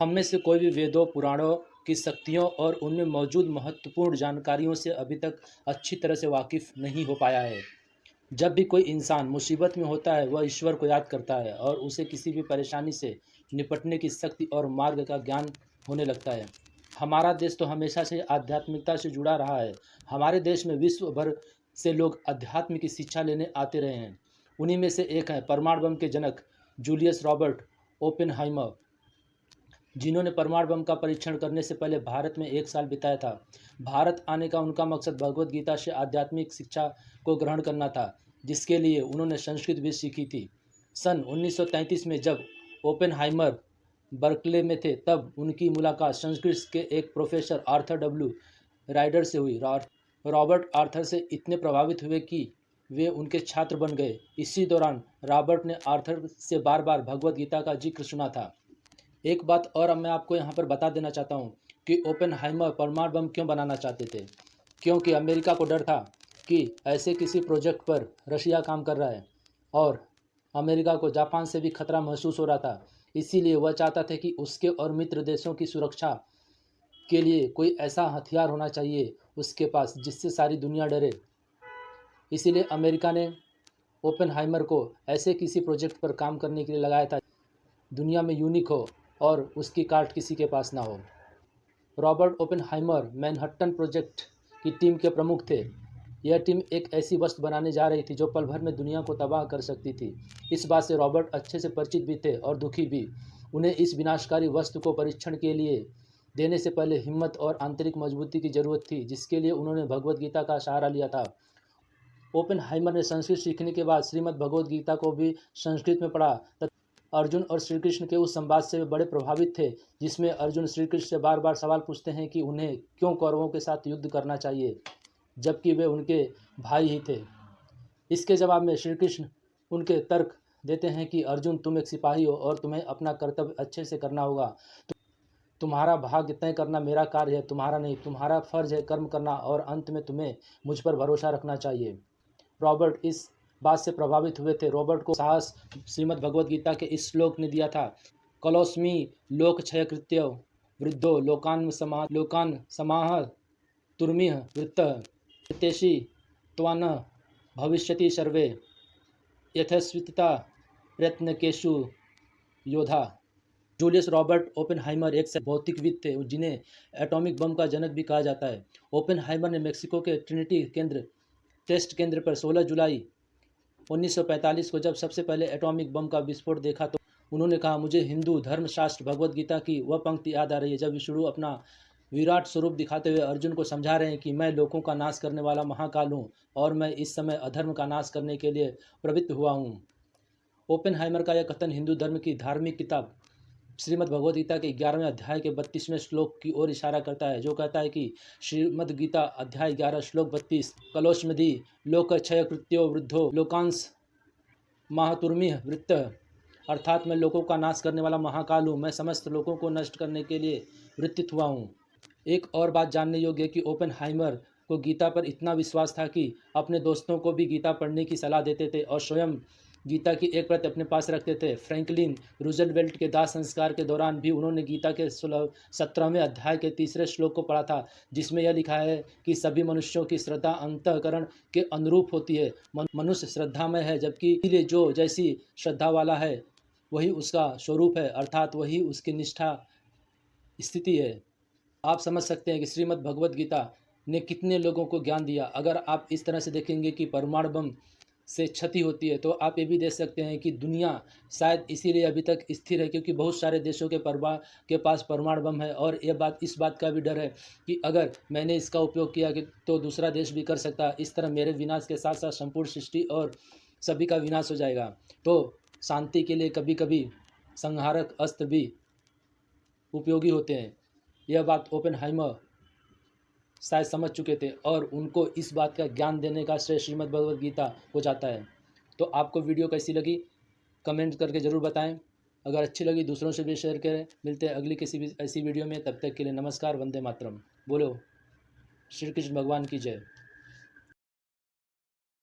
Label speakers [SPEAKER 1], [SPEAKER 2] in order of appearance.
[SPEAKER 1] हम में से कोई भी वेदों पुराणों की शक्तियों और उनमें मौजूद महत्वपूर्ण जानकारियों से अभी तक अच्छी तरह से वाकिफ नहीं हो पाया है। जब भी कोई इंसान मुसीबत में होता है वह ईश्वर को याद करता है और उसे किसी भी परेशानी से निपटने की शक्ति और मार्ग का ज्ञान होने लगता है। हमारा देश तो हमेशा से आध्यात्मिकता से जुड़ा रहा है। हमारे देश में विश्व भर से लोग अध्यात्म की शिक्षा लेने आते रहे हैं। उन्हीं में से एक है परमाणु बम के जनक जूलियस रॉबर्ट ओपेनहाइमर, जिन्होंने परमाणु बम का परीक्षण करने से पहले भारत में 1 साल बिताया था। भारत आने का उनका मकसद भगवद गीता से आध्यात्मिक शिक्षा को ग्रहण करना था, जिसके लिए उन्होंने संस्कृत भी सीखी थी। सन 1933 में जब ओपेनहाइमर बर्कले में थे, तब उनकी मुलाकात संस्कृत के एक प्रोफेसर आर्थर डब्ल्यू राइडर से हुई। रॉबर्ट आर्थर से इतने प्रभावित हुए कि वे उनके छात्र बन गए। इसी दौरान रॉबर्ट ने आर्थर से बार बार भगवद गीता का जिक्र सुना था। एक बात और अब मैं आपको यहाँ पर बता देना चाहता हूँ कि ओपेनहाइमर परमाणु बम क्यों बनाना चाहते थे। क्योंकि अमेरिका को डर था कि ऐसे किसी प्रोजेक्ट पर रशिया काम कर रहा है और अमेरिका को जापान से भी खतरा महसूस हो रहा था। इसीलिए वह चाहता था कि उसके और मित्र देशों की सुरक्षा के लिए कोई ऐसा हथियार होना चाहिए उसके पास जिससे सारी दुनिया डरे। इसीलिए अमेरिका ने ओपेनहाइमर को ऐसे किसी प्रोजेक्ट पर काम करने के लिए लगाया था दुनिया में यूनिक हो और उसकी कार्ड किसी के पास ना हो। रॉबर्ट ओपेनहाइमर मैनहट्टन प्रोजेक्ट की टीम के प्रमुख थे। यह टीम एक ऐसी वस्तु बनाने जा रही थी जो पल भर में दुनिया को तबाह कर सकती थी। इस बात से रॉबर्ट अच्छे से परिचित भी थे और दुखी भी। उन्हें इस विनाशकारी वस्तु को परीक्षण के लिए देने से पहले हिम्मत और आंतरिक मजबूती की जरूरत थी, जिसके लिए उन्होंने भगवद गीता का सहारा लिया था। ओपेनहाइमर ने संस्कृत सीखने के बाद श्रीमद् भगवद गीता को भी संस्कृत में पढ़ा। अर्जुन और श्री कृष्ण के उस संवाद से वे बड़े प्रभावित थे, जिसमें अर्जुन श्री कृष्ण से बार बार सवाल पूछते हैं कि उन्हें क्यों कौरवों के साथ युद्ध करना चाहिए, जबकि वे उनके भाई ही थे। इसके जवाब में श्री कृष्ण उनके तर्क देते हैं कि अर्जुन, तुम एक सिपाही हो और तुम्हें अपना कर्तव्य अच्छे से करना होगा। तुम्हारा भाग्य तय करना मेरा कार्य है, तुम्हारा नहीं। तुम्हारा फर्ज है कर्म करना और अंत में तुम्हें मुझ पर भरोसा रखना चाहिए। रॉबर्ट इस बात से प्रभावित हुए थे। रॉबर्ट को साहस श्रीमद् भगवद गीता के इस श्लोक ने दिया था, कलोस्मी लोक क्षय कृत्य वृद्धो लोकान समाह तुर्मिह वृत्त हितेशी त्वान भविष्यति सर्वे यथस्विता प्रयत्नकेशु योधा। जूलियस रॉबर्ट ओपेनहाइमर एक भौतिकविद थे जिन्हें एटॉमिक बम का जनक भी कहा जाता है। ओपेनहाइमर ने मेक्सिको के ट्रिनिटी टेस्ट केंद्र पर 16 जुलाई 1945 को जब सबसे पहले एटॉमिक बम का विस्फोट देखा तो उन्होंने कहा, मुझे हिंदू धर्मशास्त्र भगवद गीता की वह पंक्ति याद आ रही है जब विष्णु अपना विराट स्वरूप दिखाते हुए अर्जुन को समझा रहे हैं कि मैं लोगों का नाश करने वाला महाकाल हूँ और मैं इस समय अधर्म का नाश करने के लिए प्रवृत्त हुआ हूँ। ओपेनहाइमर का यह कथन हिंदू धर्म की धार्मिक किताब श्रीमद् भगवद गीता के 11वें अध्याय के 32वें श्लोक की ओर इशारा करता है, जो कहता है कि श्रीमद् गीता अध्याय 11 श्लोक 32, कलोष्मधि लोक क्षय कृत्यो वृद्धो लोकांश महातुर्मिह वृत्त, अर्थात मैं लोगों का नाश करने वाला महाकाल हूँ, मैं समस्त लोगों को नष्ट करने के लिए वृत्तित हुआ हूँ। एक और बात जानने योग्य है कि ओपेनहाइमर को गीता पर इतना विश्वास था कि अपने दोस्तों को भी गीता पढ़ने की सलाह देते थे और स्वयं गीता की एक प्रति अपने पास रखते थे। फ्रैंकलिन रूजवेल्ट के दाह संस्कार के दौरान भी उन्होंने गीता के 17वें अध्याय के 3रे श्लोक को पढ़ा था, जिसमें यह लिखा है कि सभी मनुष्यों की श्रद्धा अंतःकरण के अनुरूप होती है। मनुष्य श्रद्धामय है, जबकि इसलिए जो जैसी श्रद्धा वाला है वही उसका स्वरूप है, अर्थात वही उसकी निष्ठा स्थिति है। आप समझ सकते हैं कि श्रीमद् भगवद गीता ने कितने लोगों को ज्ञान दिया। अगर आप इस तरह से देखेंगे कि परमाणु बम से क्षति होती है, तो आप ये भी देख सकते हैं कि दुनिया शायद इसीलिए अभी तक स्थिर है क्योंकि बहुत सारे देशों के पास परमाणु बम है। और इस बात का भी डर है कि अगर मैंने इसका उपयोग किया तो दूसरा देश भी कर सकता है। इस तरह मेरे विनाश के साथ साथ संपूर्ण सृष्टि और सभी का विनाश हो जाएगा। तो शांति के लिए कभी कभी संहारक अस्त्र भी उपयोगी होते हैं। यह बात ओपेनहाइमर शायद समझ चुके थे और उनको इस बात का ज्ञान देने का श्रेय श्रीमद् भगवद गीता को जाता है। तो आपको वीडियो कैसी लगी कमेंट करके ज़रूर बताएं। अगर अच्छी लगी दूसरों से भी शेयर करें। मिलते हैं अगली किसी भी ऐसी वीडियो में, तब तक के लिए नमस्कार, वंदे मातरम। बोलो श्री कृष्ण भगवान की जय।